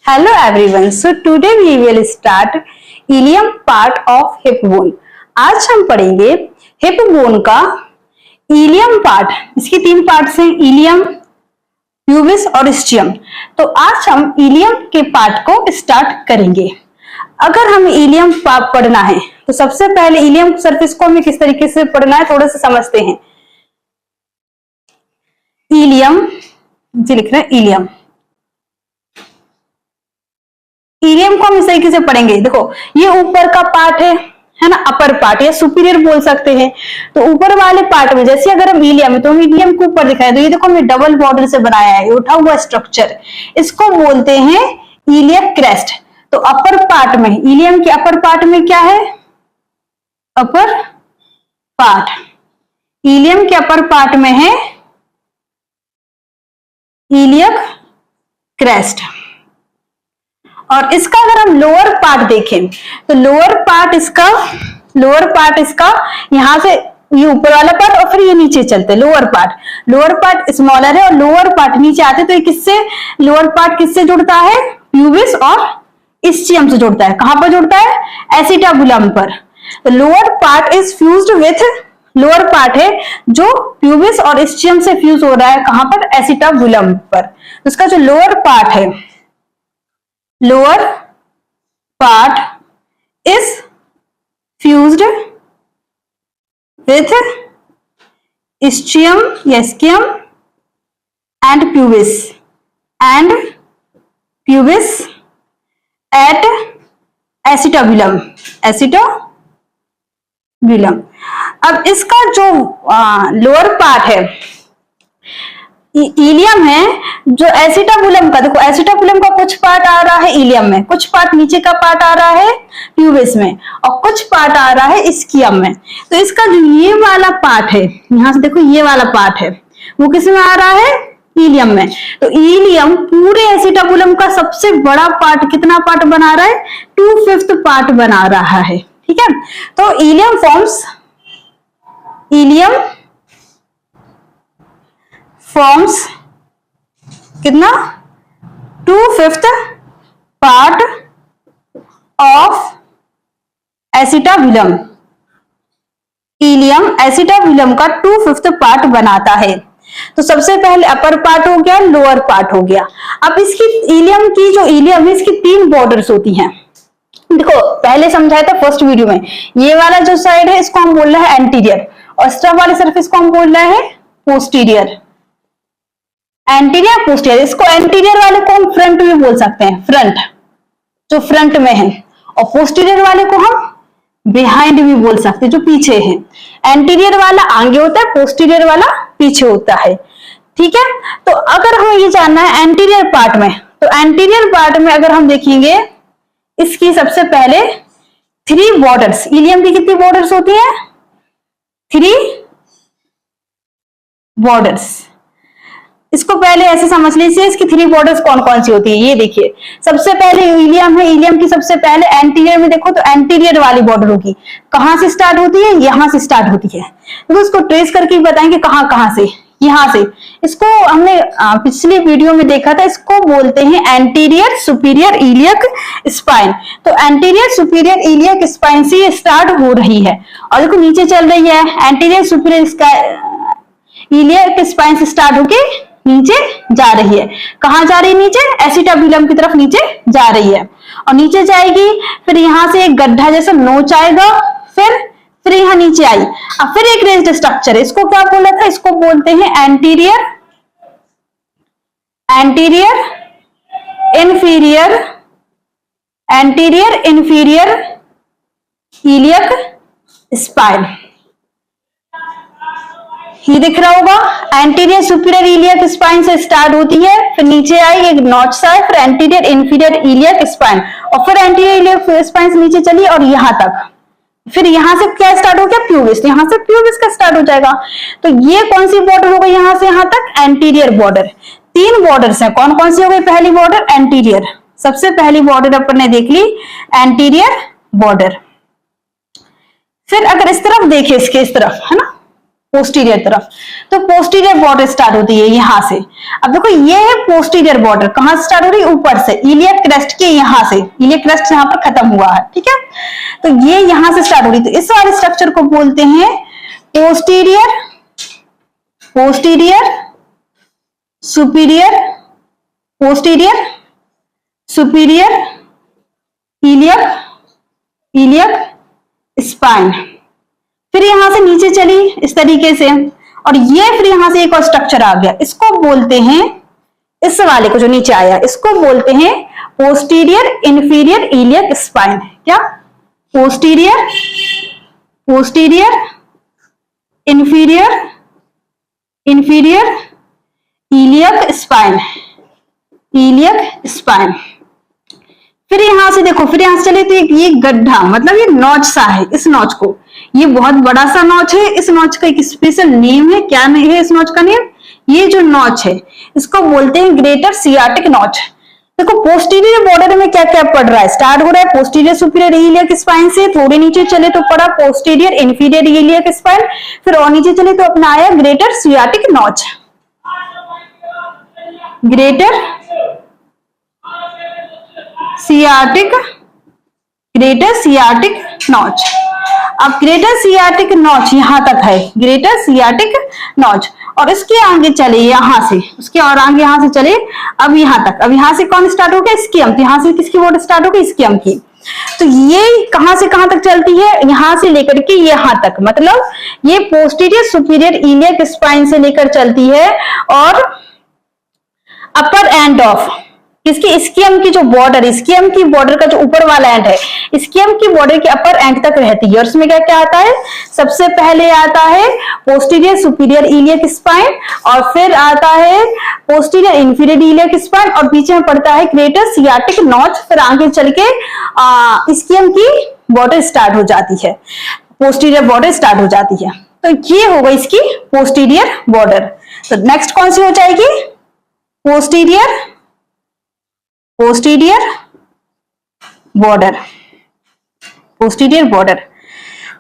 Hello everyone. So today we will start ilium part of hip bone. आज हम पढ़ेंगे hip bone का ilium part. इसकी तीन पार्ट्स हैं, इलियम, प्यूबिस और स्टियम. तो आज हम इलियम के पार्ट को स्टार्ट करेंगे. अगर हमें इलियम पढ़ना है तो सबसे पहले इलियम सरफेस को हमें किस तरीके से पढ़ना है थोड़ा सा समझते हैं. इलियम जी लिख रहे हैं इलियम. इलियम को हम इस तरीके से पढ़ेंगे. देखो ये ऊपर का पार्ट है ना, अपर पार्ट या सुपीरियर बोल सकते हैं. तो ऊपर वाले पार्ट में जैसे अगर हम इलियम है तो हम इलियम को ऊपर दिखाए तो ये देखो हमने डबल बॉर्डर से बनाया है, ये उठा हुआ स्ट्रक्चर, इसको बोलते हैं इलियक क्रेस्ट. तो अपर पार्ट में, इलियम के अपर पार्ट में क्या है, अपर पार्ट, इलियम के अपर पार्ट में है इलियक क्रेस्ट. और इसका अगर हम लोअर पार्ट देखें तो लोअर पार्ट इसका यहां से ये ऊपर वाला पार्ट और फिर ये नीचे चलते. लोअर पार्ट स्मॉलर है और लोअर पार्ट नीचे आते. तो ये किससे, लोअर पार्ट किससे जुड़ता है, प्यूबिस और स्टियम से जुड़ता है. कहां पर जुड़ता है, एसिटाबुलम पर. Lower part is fused with, lower part है जो प्यूबिस और स्टियम से फ्यूज हो रहा है. कहां पर, एसिटाबुलम पर. तो इसका जो लोअर पार्ट है, lower part is fused with ischium and pubis at acetabulum. अब इसका जो लोअर पार्ट है इलियम है, जो एसिटाबुलम का, देखो एसिटाबुलम का कुछ पार्ट आ रहा है इलियम में, कुछ पार्ट नीचे का पार्ट आ रहा है प्यूबिस में और कुछ पार्ट आ रहा है स्कियम में. तो इसका जो ये वाला पार्ट है, यहां से देखो ये वाला पार्ट है, वो किस में आ रहा है, इलियम में. तो इलियम पूरे एसिटाबुलम का सबसे बड़ा पार्ट, कितना पार्ट बना रहा है, 2/5 पार्ट बना रहा है. ठीक है. तो इलियम फॉर्म्स कितना, 2/5 part of acetabulum. Ilium acetabulum का 2/5 पार्ट बनाता है. तो सबसे पहले अपर पार्ट हो गया, लोअर पार्ट हो गया. अब इसकी इलियम की जो इलियम है इसकी 3 बॉर्डर्स होती हैं. देखो पहले समझाया था फर्स्ट वीडियो में, ये वाला जो साइड है इसको हम बोल रहे हैं एंटीरियर और स्टब वाले सरफेस को हम बोल रहे हैं पोस्टीरियर. एंटीरियर पोस्टीरियर, इसको एंटीरियर वाले को हम फ्रंट में बोल सकते हैं, फ्रंट जो फ्रंट में है, और पोस्टीरियर वाले को हम बिहाइंड भी बोल सकते हैं, जो पीछे है. एंटीरियर वाला आगे होता है, पोस्टीरियर वाला पीछे होता है. ठीक है. तो अगर हमें ये जानना है एंटीरियर पार्ट में, तो एंटीरियर पार्ट में अगर हम देखेंगे इसकी सबसे पहले 3 बॉर्डर्स, इलियम की कितनी बॉर्डर्स होती है, 3 बॉर्डर्स. इसको पहले ऐसे समझ लीजिए इसकी 3 बॉर्डर्स कौन कौन सी होती है. ये देखिए सबसे पहले इलियम है, इलियम की सबसे पहले एंटीरियर में देखो तो एंटीरियर वाली बॉर्डर होगी. कहां से स्टार्ट होती है, यहां से स्टार्ट होती है. तो इसको ट्रेस करके बताएंगे कहां से, यहां से. इसको हमने पिछली वीडियो में देखा था, इसको बोलते हैं एंटीरियर सुपीरियर इलियक स्पाइन. तो एंटीरियर सुपीरियर इलियक स्पाइन से स्टार्ट हो रही है और देखो नीचे चल रही है. एंटीरियर सुपीरियर इलियक स्पाइन से स्टार्ट होके नीचे जा रही है. कहां जा रही है, नीचे, एसिटाबुलम की तरफ नीचे जा रही है. और नीचे जाएगी, फिर यहां से एक गड्ढा जैसा नोच आएगा, फिर यहां नीचे आई, अब फिर एक रेज्ड स्ट्रक्चर है. इसको क्या बोला था, इसको बोलते हैं एंटीरियर इंफीरियर इलियक स्पाइन. ये दिख रहा होगा, एंटीरियर सुपीरियर इलियक स्पाइन से स्टार्ट होती है, फिर नीचे आई एक नॉच सा है, फिर एंटीरियर इंफीरियर इलियक स्पाइन, और फिर एंटीरियर इलियक स्पाइन से नीचे चली और यहां तक. फिर यहां से क्या स्टार्ट हो गया, प्यूबिस. यहां से प्यूबिस का स्टार्ट हो जाएगा. तो ये कौन सी बॉर्डर हो गई, यहां से यहां तक एंटीरियर बॉर्डर. 3 बॉर्डर्स हैं, कौन कौन सी हो गई, पहली बॉर्डर एंटीरियर, सबसे पहली बॉर्डर अपन ने देख ली एंटीरियर बॉर्डर. फिर अगर इस तरफ देखे, इसके इस तरफ है ना, पोस्टीरियर तरफ। तो पोस्टीरियर बॉर्डर स्टार्ट होती है यहां से। अब देखो ये है पोस्टीरियर बॉर्डर, कहां से स्टार्ट हो रही है, ऊपर से, इलियक क्रेस्ट के यहां से, इलियक क्रेस्ट यहां पर खत्म हुआ है, ठीक है। तो ये यहां से स्टार्ट हो रही है, तो इस वाले स्ट्रक्चर को बोलते हैं posterior, posterior superior, posterior superior iliac, iliac spine. फिर यहां से नीचे चली इस तरीके से, और ये फिर यहां से एक और स्ट्रक्चर आ गया, इसको बोलते हैं, इस वाले को जो नीचे आया इसको बोलते हैं पोस्टीरियर इंफीरियर इलियक स्पाइन। क्या? Posterior, posterior inferior, inferior iliac spine, iliac spine. फिर यहां से देखो, फिर यहां से चले तो ये गड्ढा, मतलब ये नॉच सा है, इस नॉच को, ये बहुत बड़ा सा नॉच है, इस नॉच का एक स्पेशल नेम है। क्या नहीं है इस नॉच का नेम? ये जो नॉच है इसको बोलते हैं ग्रेटर सियाटिक नॉच। देखो पोस्टीरियर बॉर्डर में क्या क्या पड़ रहा है, स्टार्ट हो रहा है पोस्टीरियर सुपीरियर इलियक स्पाइन से, थोड़े नीचे चले तो पड़ा पोस्टीरियर इंफीरियर इलियक स्पाइन, फिर और नीचे चले तो अपना आया greater sciatic notch, greater sciatic, greater sciatic notch. अब ग्रेटर सियाटिक नॉच यहां तक है, ग्रेटर सियाटिक नॉच, और इसके आगे चले यहां से, उसके और आगे यहां से चले अब यहां तक। अब यहां से कौन स्टार्ट हो गया? स्कियम। तो यहां से किसकी बॉर्डर स्टार्ट हो गई? स्कियम की। तो ये कहां से कहां तक चलती है? यहां से लेकर के यहां तक, मतलब ये पोस्टीरियर सुपीरियर इलियक स्पाइन से लेकर चलती है, और अपर एंड ऑफ किसकी? स्कियम की जो बॉर्डर, स्कियम की बॉर्डर का जो ऊपर वाला एंड है, स्कियम की बॉर्डर के अपर एंड तक रहती है। और उसमें क्या क्या आता है? सबसे पहले आता है पोस्टीरियर सुपीरियर इलियक स्पाइन, और फिर आता है पोस्टीरियर इंफीरियर इलियक स्पाइन, और बीच में पड़ता है ग्रेटर सियाटिक नॉच। फिर आगे चल के स्कियम की बॉर्डर स्टार्ट हो जाती है, पोस्टीरियर बॉर्डर स्टार्ट हो जाती है। तो ये होगा इसकी पोस्टीरियर बॉर्डर। तो नेक्स्ट कौन सी हो जाएगी? Posterior, posterior border, posterior border.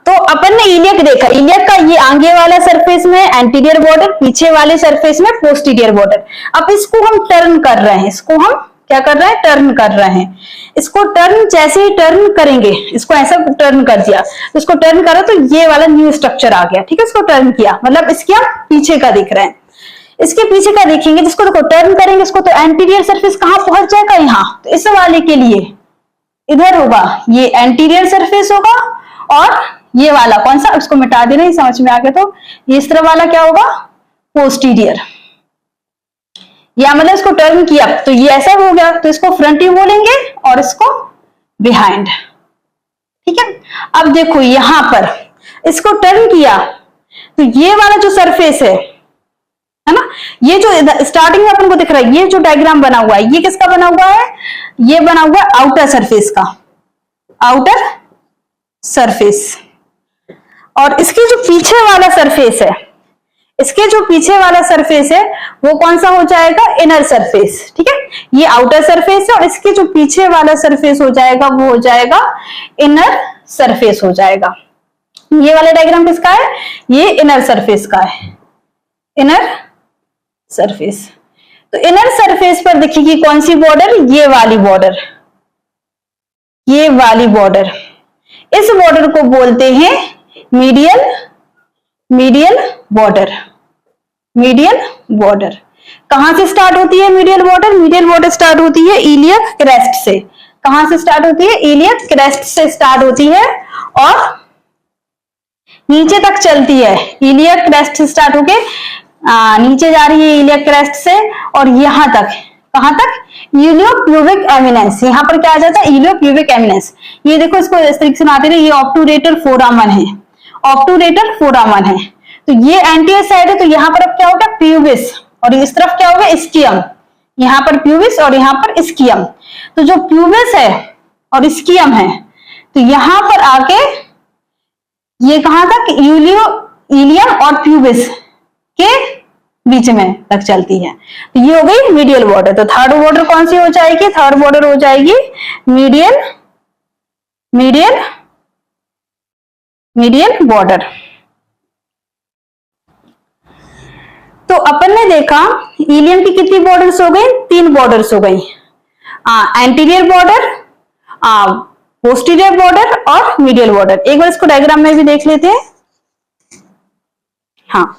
तो अपन ने इलियक देखा, इलियक का ये आगे वाला सरफेस में एंटीरियर बॉर्डर, पीछे वाले सरफेस में पोस्टीरियर बॉर्डर। अब इसको हम टर्न कर रहे हैं, इसको हम क्या कर रहे हैं? टर्न कर रहे हैं। इसको टर्न जैसे ही टर्न करेंगे, इसको ऐसा टर्न कर दिया, तो इसको टर्न करो तो ये वाला न्यू स्ट्रक्चर आ गया, ठीक है। इसको टर्न किया मतलब इसके हम पीछे का दिख रहे हैं, इसके पीछे का देखेंगे, जिसको देखो टर्न करेंगे इसको, तो एंटीरियर सरफेस कहां पहुंच जाएगा? यहाँ। तो इस वाले के लिए इधर होगा, ये एंटीरियर सरफेस होगा, और ये वाला कौन सा, उसको मिटा देना, ही समझ में आ गया। तो ये इस तरह वाला क्या होगा? पोस्टीरियर। या मतलब इसको टर्न किया तो ये ऐसा हो गया, तो इसको फ्रंट ही बोलेंगे, और इसको बिहाइंड, ठीक है। अब देखो यहां पर इसको टर्न किया तो ये वाला जो सरफेस है ना, ये जो स्टार्टिंग में अपन को दिख रहा है, ये जो डायग्राम बना हुआ है, ये किसका बना हुआ है? ये बना हुआ है आउटर सरफेस का, आउटर सरफेस। और इसके जो पीछे वाला सरफेस है, इसके जो पीछे वाला सरफेस है वो कौन सा हो जाएगा? इनर सरफेस, ठीक है। ये आउटर सरफेस है, और इसके जो पीछे वाला सरफेस हो जाएगा वो हो जाएगा इनर सरफेस हो जाएगा। ये वाला डायग्राम किसका है? ये इनर सरफेस का है, इनर सरफेस। तो इनर सरफेस पर देखिए कौन सी बॉर्डर? ये वाली बॉर्डर, ये वाली बॉर्डर। इस बॉर्डर को बोलते हैं medial, medial border, medial border. कहां से स्टार्ट होती है medial border? Medial border start होती है इलियक क्रेस्ट से। कहां से स्टार्ट होती है? इलियक क्रेस्ट से स्टार्ट होती है, और नीचे तक चलती है, इलियक क्रेस्ट से स्टार्ट होके नीचे जा रही है इलियक क्रेस्ट से, और यहां तक, कहां तक? इलियोप्यूबिक एमिनेंस। यहां पर क्या आ जाता है? इलियोप्यूबिक एमिनेंस। ये देखो इसको इस तरीके से बनाते रहे, ये ऑब्टूरेटर फोरामन है, ऑब्टूरेटर फोरामन है। तो ये एंटीरियर साइड है, तो यहां पर अब क्या होगा? प्यूबिस, और इस तरफ क्या होगा? स्कियम। यहां पर प्यूबिस और यहां पर स्कियम। तो जो प्यूबिस है और स्कियम है, तो यहां पर आके ये कहां तक? इलियम और प्यूबिस के बीच में तक चलती है। तो ये हो गई मीडियल बॉर्डर। तो थर्ड बॉर्डर कौन सी हो जाएगी? थर्ड बॉर्डर हो जाएगी मीडियल, मीडियल, मीडियल बॉर्डर। तो अपन ने देखा इलियम की कितनी बॉर्डर्स हो गई, 3 बॉर्डर्स हो गई, एंटीरियर बॉर्डर, पोस्टीरियर बॉर्डर और मीडियल बॉर्डर। एक बार इसको डायग्राम में भी देख लेते हैं। हाँ,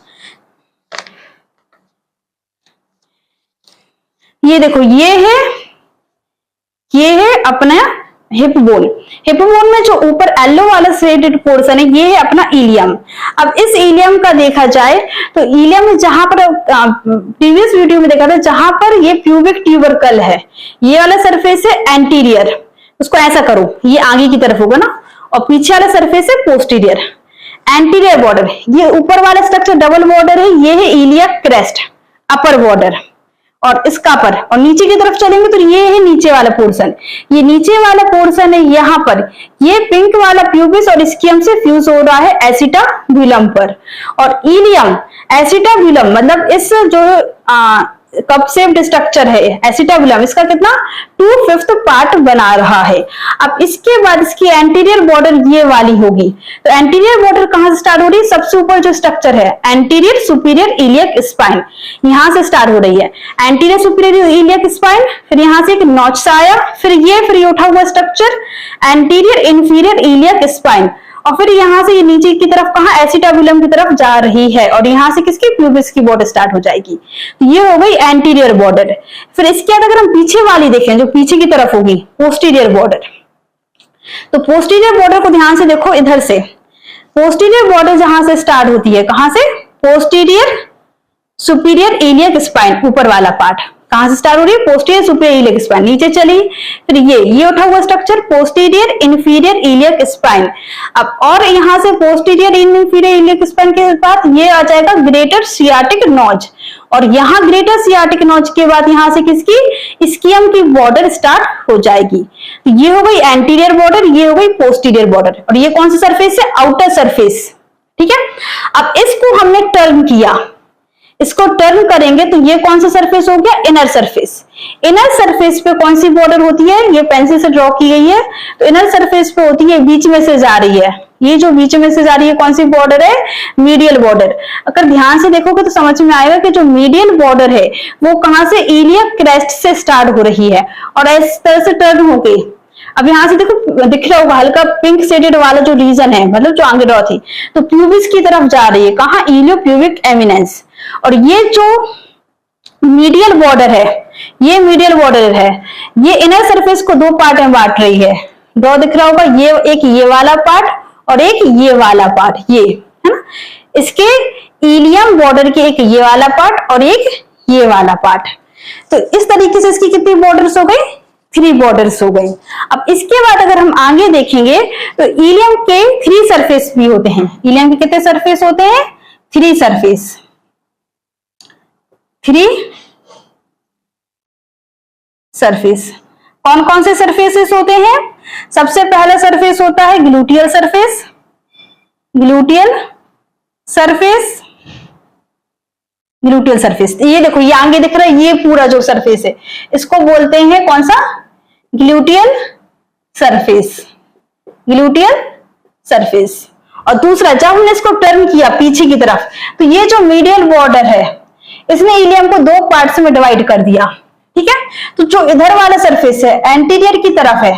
ये देखो, ये है अपना हिप बोन। हिप बोन में जो ऊपर येलो वाला शेडेड पोर्शन है, ये है अपना इलियम। अब इस इलियम का देखा जाए तो इलियम में जहां पर प्रीवियस वीडियो में देखा था, जहां पर ये प्यूबिक ट्यूबरकल है, ये वाला सरफेस है एंटीरियर, उसको ऐसा करो, ये आगे की तरफ होगा ना, और पीछे वाला सरफेस है पोस्टीरियर। एंटीरियर बॉर्डर, ये ऊपर वाला स्ट्रक्चर डबल बॉर्डर है, ये है इलियक क्रेस्ट, अपर बॉर्डर, और इसका पर, और नीचे की तरफ चलेंगे तो ये है नीचे वाला पोर्शन। ये नीचे वाला पोर्शन है, यहाँ पर ये पिंक वाला प्यूबिस और स्कियम से फ्यूज हो रहा है एसिटाब्यूलम पर। और इलियम एसिटाब्यूलम मतलब इस जो कप शेप्ड स्ट्रक्चर है एसिटाब्यूलम, इसका कितना 2/5 पार्ट बना रहा है। अब इसके बाद इसकी एंटीरियर बॉर्डर ये वाली होगी। तो एंटीरियर बॉर्डर कहां से स्टार्ट हो रही है, सबसे ऊपर जो स्ट्रक्चर है एंटीरियर सुपीरियर इलियक स्पाइन, यहां से स्टार्ट हो रही है एंटीरियर सुपीरियर इलियक स्पाइन। फिर यहां से एक नॉच सा आया, फिर ये उठा हुआ structure anterior inferior iliac spine, और फिर यहां से ये नीचे की तरफ कहा एसिटाब्यूलम की तरफ जा रही है, और यहां से किसकी प्यूबिस की बॉर्डर स्टार्ट हो जाएगी। तो ये हो गई एंटीरियर बॉर्डर। फिर इसके बाद अगर हम पीछे वाली देखें, जो पीछे की तरफ होगी पोस्टीरियर बॉर्डर, तो पोस्टीरियर बॉर्डर को ध्यान से देखो, इधर से पोस्टीरियर बॉर्डर जहां से स्टार्ट होती है, कहां से, पोस्टीरियर सुपीरियर इलियक स्पाइन, ऊपर वाला पार्ट कहां से स्टार्ट हो रही है, पोस्टीरियर सुपीरियर इलियक स्पाइन, नीचे चली, फिर ये उठा हुआ structure posterior inferior iliac spine. अब और यहां से पोस्टीरियर इंफीरियर इलियक स्पाइन के बाद ये आ जाएगा ग्रेटर सियाटिक नॉच, और यहां ग्रेटर सियाटिक नॉच के बाद यहां से किसकी, स्कियम की बॉर्डर स्टार्ट हो जाएगी। तो ये हो गई एंटीरियर बॉर्डर, ये हो गई पोस्टीरियर बॉर्डर, और ये कौन सा सरफेस है, आउटर सरफेस। ठीक है, अब इसको हमने टर्न किया, इसको टर्न करेंगे तो ये कौन सा सरफेस हो गया, इनर सरफेस। इनर सरफेस पे कौन सी बॉर्डर होती है, ये पेंसिल से ड्रॉ की गई है, तो इनर सरफेस पे होती है, बीच में से जा रही है, ये जो बीच में से जा रही है कौन सी बॉर्डर है, मीडियल बॉर्डर। अगर ध्यान से देखोगे तो समझ में आएगा कि जो मीडियल बॉर्डर है वो कहां से, इलियक क्रेस्ट से स्टार्ट हो रही है और इस तरह से टर्न हो गई। अब यहां से देखो, दिख रहा होगा हल्का पिंक शेडेड वाला जो रीजन है, मतलब जो आगे ड्रॉ थी, तो प्यूबिस की तरफ जा रही है, कहां, इलियो प्यूबिक एमिनेंस। और ये जो मीडियल बॉर्डर है, ये मीडियल बॉर्डर है, ये इनर सरफेस को 2 पार्ट में बांट रही है। ड्रॉ दिख रहा होगा, ये एक ये वाला पार्ट और एक ये वाला पार्ट, ये है ना, इसके इलियम बॉर्डर के एक ये वाला पार्ट और एक ये वाला पार्ट। तो इस तरीके से इसकी कितनी बॉर्डर्स हो गई, 3 बॉर्डर्स हो गई। अब इसके बाद अगर हम आगे देखेंगे तो इलियम के 3 सरफेस भी होते हैं। इलियम के कितने सरफेस होते हैं, 3 सरफेस, 3 सरफेस। कौन कौन से सरफेसेस होते हैं, सबसे पहला सरफेस होता है gluteal surface, gluteal surface, gluteal surface. ये देखो, ये आगे दिख रहा है, ये पूरा जो सरफेस है इसको बोलते हैं कौन सा, ग्लूटियल सरफेस, ग्लूटियल सरफेस। और दूसरा, जब हमने इसको टर्न किया पीछे की तरफ, तो ये जो मीडियल बॉर्डर है इसने इलियम को 2 पार्ट्स में डिवाइड कर दिया। ठीक है, तो जो इधर वाला सरफेस है एंटीरियर की तरफ है,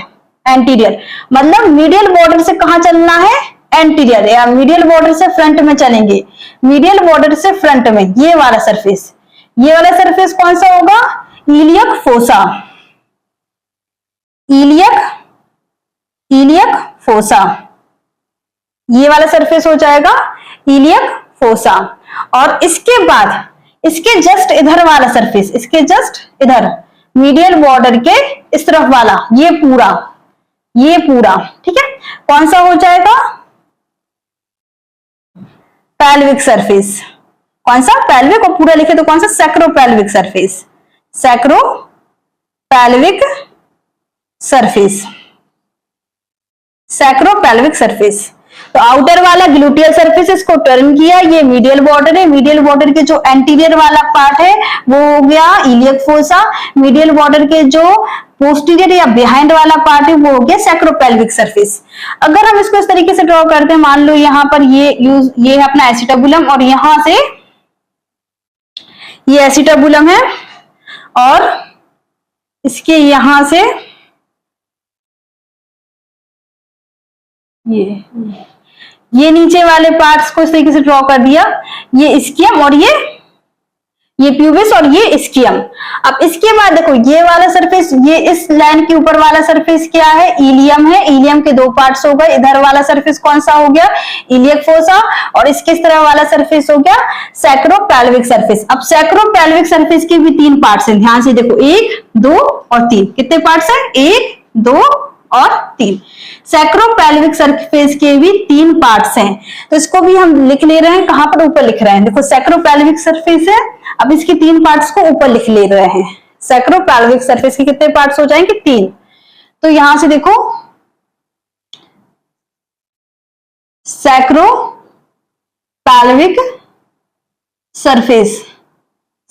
एंटीरियर मतलब मीडियल बॉर्डर से कहां चलना है, एंटीरियर, या मीडियल बॉर्डर से फ्रंट में चलेंगे, मीडियल बॉर्डर से फ्रंट में, ये वाला सरफेस, ये वाला सरफेस कौन सा होगा, इलियक फोसा, इलियक फोसा, ये वाला सरफेस हो जाएगा इलियक फोसा। और इसके बाद इसके जस्ट इधर वाला सरफेस, इसके जस्ट इधर मीडियल बॉर्डर के इस तरफ वाला, ये पूरा, ठीक है, कौन सा हो जाएगा, पेल्विक सरफेस। कौन सा, पेल्विक, और पूरा लिखे तो कौन सा, sacropelvic surface, sacropelvic surface, sacropelvic surface. तो आउटर वाला ग्लूटियल सरफेस, इसको टर्न किया, ये मीडियल बॉर्डर है, मीडियल बॉर्डर के जो एंटीरियर वाला पार्ट है वो हो गया इलियक फोसा, मीडियल बॉर्डर के जो पोस्टीरियर या बिहाइंड वाला पार्ट है वो हो गया सैक्रोपेल्विक सरफेस। अगर हम इसको इस तरीके से ड्रॉ करते हैं, मान लो यहाँ पर ये है अपना एसिटाबुलम, और यहां से ये एसिटाबुलम है, और इसके यहां से ये नीचे वाले पार्ट्स को इस तरीके से ड्रॉ कर दिया, ये इस्कियम और ये प्यूबिस और ये इस्कियम। अब इसके बाद देखो ये वाला सरफेस, ये इस लाइन के ऊपर वाला सरफेस क्या है, इलियम है। इलियम के दो पार्ट्स हो गए। इधर वाला सरफेस कौन सा हो गया, इलियक फोसा, और इसके इस तरह वाला सरफेस हो गया सैक्रोपेल्विक सरफेस। अब सैक्रोपेल्विक सरफेस के भी तीन पार्ट्स हैं, ध्यान से देखो, 1 2 और 3। कितने पार्ट्स हैं, 1 2 और 3। सैक्रोपेल्विक सरफेस के भी 3 पार्ट्स हैं, तो इसको भी हम लिख ले रहे हैं। कहां पर, ऊपर लिख रहे हैं। देखो सैक्रोपेल्विक सरफेस है, अब इसके 3 पार्ट्स को ऊपर लिख ले रहे हैं। सैक्रोपेल्विक सरफेस के कितने पार्ट्स हो जाएंगे, 3। तो यहां से देखो सैक्रोपेल्विक सरफेस,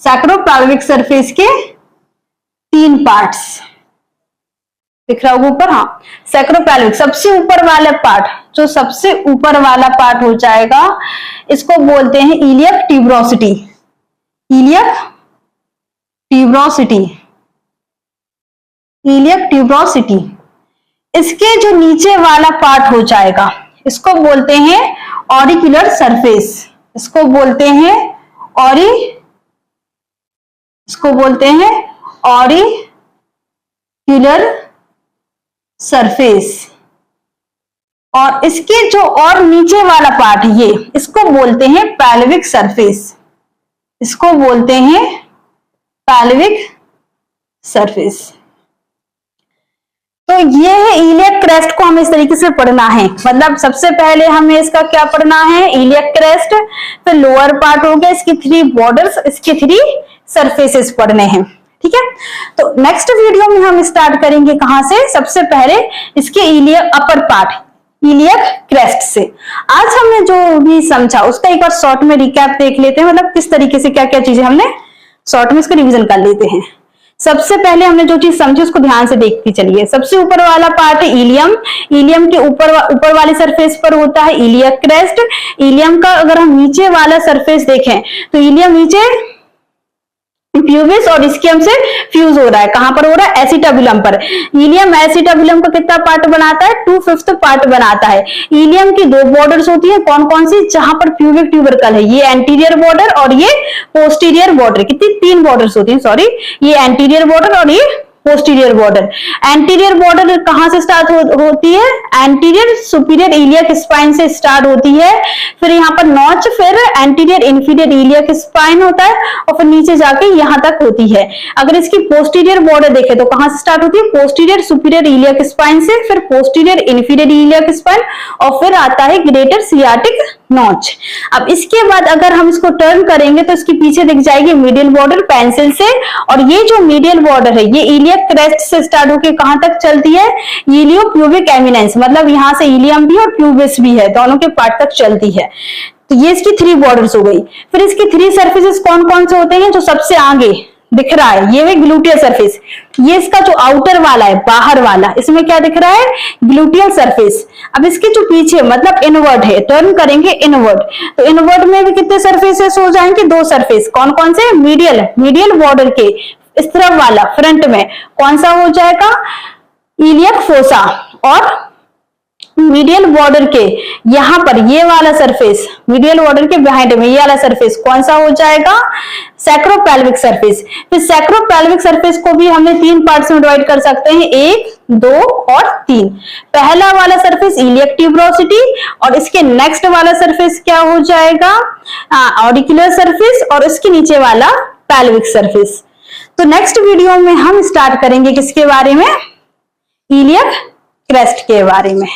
सैक्रोपेल्विक सरफेस के 3 पार्ट्स दिख रहा होगा ऊपर। हाँ, सैक्रोपेल्विक सबसे ऊपर वाला पार्ट, जो सबसे ऊपर वाला पार्ट हो जाएगा, इसको बोलते हैं iliac tuberosity. Iliac tuberosity, iliac tuberosity. इसके जो नीचे वाला पार्ट हो जाएगा, इसको बोलते हैं ऑरिक्यूलर सरफेस। इसको बोलते हैं ऑरिक्यूलर सरफेस। और इसके जो और नीचे वाला पार्ट, ये इसको बोलते हैं पेल्विक सरफेस। इसको बोलते हैं पेल्विक सरफेस। तो ये है इलियक क्रेस्ट, को हमें इस तरीके से पढ़ना है। मतलब सबसे पहले हमें इसका क्या पढ़ना है, इलियक क्रेस्ट, फिर लोअर पार्ट हो गया, इसकी 3 बॉर्डर्स, इसके 3 सरफेसेस पढ़ने हैं। ठीक है, तो नेक्स्ट वीडियो में हम स्टार्ट करेंगे कहां से, सबसे पहले इसके iliac upper part, iliac crest से। आज हमने जो भी समझा उसका एक बार शॉर्ट में रिकैप देख लेते हैं। मतलब किस तरीके से क्या क्या चीजें हमने शॉर्ट में इसका रिवीजन कर लेते हैं। सबसे पहले हमने जो चीज समझी उसको ध्यान से देखते चलिए। सबसे ऊपर वाला पार्ट है इलियम। इलियम के ऊपर वाले सरफेस पर होता है इलियक क्रेस्ट। इलियम का अगर हम नीचे वाला सरफेस देखें तो इलियम नीचे प्यूबिस और इस्कियम से फ्यूज हो रहा है। कहां पर हो रहा है, एसिटाबुलम पर। इलियम एसिटाबुलम का कितना पार्ट बनाता है, 2/5 पार्ट बनाता है। इलियम की 2 बॉर्डर्स होती है, कौन कौन सी, जहां पर प्यूबिक ट्यूबरकल है, ये एंटीरियर बॉर्डर और ये पोस्टीरियर बॉर्डर। कितनी, 3 बॉर्डर्स होती है, सॉरी, ये एंटीरियर बॉर्डर और ये पोस्टीरियर बॉर्डर। एंटीरियर बॉर्डर कहां से स्टार्ट होती है, एंटीरियर सुपीरियर इलियक स्पाइन से स्टार्ट होती है। फिर यहाँ पर नॉच, फिर एंटीरियर इंफीरियर इलियक स्पाइन होता है, और फिर नीचे जाके यहां तक होती है। अगर इसकी पोस्टीरियर बॉर्डर देखें तो कहां से स्टार्ट होती है, पोस्टीरियर सुपीरियर इलियक स्पाइन से, फिर पोस्टीरियर इंफीरियर इलियक स्पाइन, और फिर आता है ग्रेटर सियाटिक नॉच। अब इसके बाद अगर हम इसको टर्न करेंगे तो इसके पीछे दिख जाएगी मीडियल बॉर्डर पेंसिल से, और ये जो मीडियल बॉर्डर है ये इलियक क्रेस्ट से स्टार्ट होकर कहां तक चलती है, इलियो प्यूबिक एमिनेंस, मतलब यहां से इलियम भी और प्यूबिस भी है, दोनों के पार्ट तक चलती है। तो ये इसकी 3 बॉर्डर्स हो गई। फिर इसकी 3 सरफेसेस कौन कौन से होते हैं, जो सबसे आगे दिख रहा है, ये है ग्लूटियल सरफेस। ये इसका जो आउटर वाला है, बाहर वाला, इसमें क्या दिख रहा है, ग्लूटियल सरफेस। अब इसके जो पीछे मतलब इनवर्ट है, टर्न करेंगे इनवर्ट, तो इनवर्ट में भी कितने सरफेसेस हो जाएंगे, 2 सरफेस। कौन कौन से, मीडियल बॉर्डर के इस तरफ वाला फ्रंट में कौन सा हो जाएगा, इलियक फोसा, और मीडियल बॉर्डर के यहां पर ये वाला सरफेस, मीडियल बॉर्डर के बिहाइंड में ये वाला सरफेस कौन सा हो जाएगा, सैक्रोपेल्विक सरफेस। फिर सैक्रोपेल्विक सरफेस को भी हमने 3 पार्ट्स में डिवाइड कर सकते हैं, 1 2 और 3। पहला वाला सरफेस इलियक ट्यूबरोसिटी, और इसके नेक्स्ट वाला सरफेस क्या हो जाएगा, ऑरिक्यूलर सरफेस, और इसके नीचे वाला पेल्विक सरफेस। तो नेक्स्ट वीडियो में हम स्टार्ट करेंगे किसके बारे में, इलियक क्रेस्ट के बारे में।